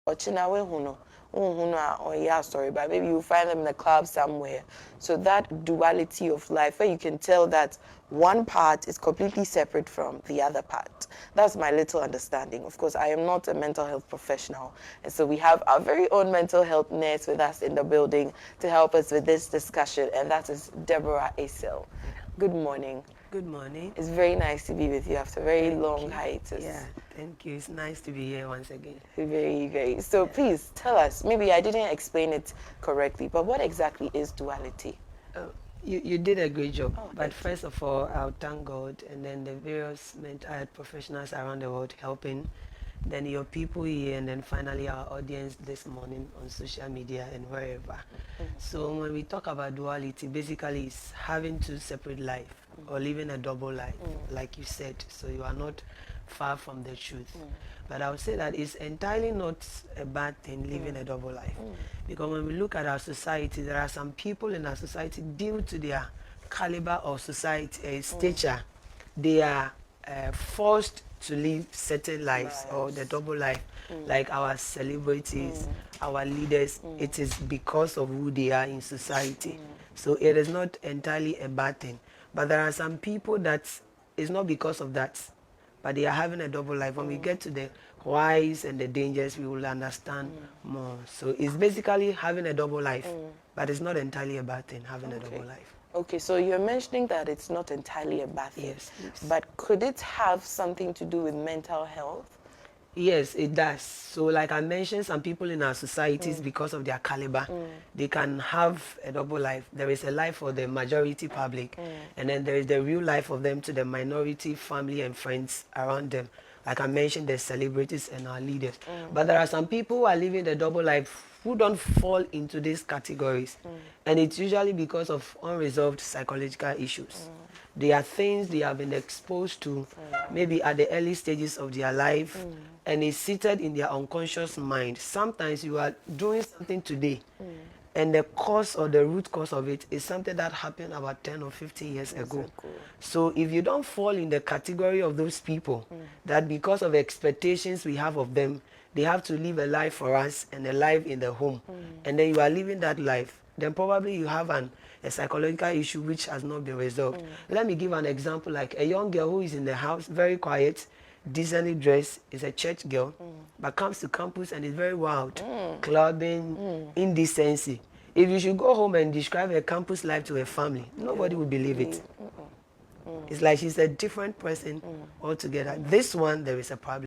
Ochinawe huno. Or yeah, sorry, but maybe you find them in a club somewhere. So that duality of life, where you can tell that one part is completely separate from the other part. That's my little understanding. Of course, I am not a mental health professional, and so we have our very own mental health nurse with us in the building to help us with this discussion, and that is Deborah Asil. Good morning. Good morning. It's very nice to be with you after a very long hiatus. Yeah, thank you. It's nice to be here once again. Very, very. So please tell us, maybe I didn't explain it correctly, but what exactly is duality? You did a great job. But first of all, I'll thank God and then the various mental health professionals around the world helping, then your people here, and then finally our audience this morning on social media and wherever. So when we talk about duality, basically it's having two separate life or living a double life, like you said. So you are not far from the truth. But I would say that it's entirely not a bad thing living a double life. Because when we look at our society, there are some people in our society, due to their caliber of society, stature, they are forced to live certain lives or the double life, like our celebrities, our leaders. It is because of who they are in society. So it is not entirely a bad thing. But there are some people that it's not because of that, but they are having a double life. When we get to the whys and the dangers, we will understand more. So it's basically having a double life, but it's not entirely a bad thing, having a double life. Okay, so you're mentioning that it's not entirely a bad thing. Yes, please. But could it have something to do with mental health? Yes, it does. So like I mentioned, some people in our societies, because of their caliber, they can have a double life. There is a life for the majority public, and then there is the real life of them to the minority family and friends around them. Like I mentioned, the celebrities and our leaders. But there are some people who are living the double life who don't fall into these categories. And it's usually because of unresolved psychological issues. There are things they have been exposed to maybe at the early stages of their life, and it's seated in their unconscious mind. Sometimes you are doing something today, and the cause or the root cause of it is something that happened about 10 or 15 years ago. So if you don't fall in the category of those people, that because of expectations we have of them, they have to live a life for us and a life in the home, and then you are living that life, then probably you have a psychological issue which has not been resolved. Let me give an example, like a young girl who is in the house, very quiet, decently dressed, is a church girl, but comes to campus and is very wild, clubbing, indecency. If you should go home and describe a campus life to a family, nobody would believe it. It's like she's a different person altogether. This one, there is a problem.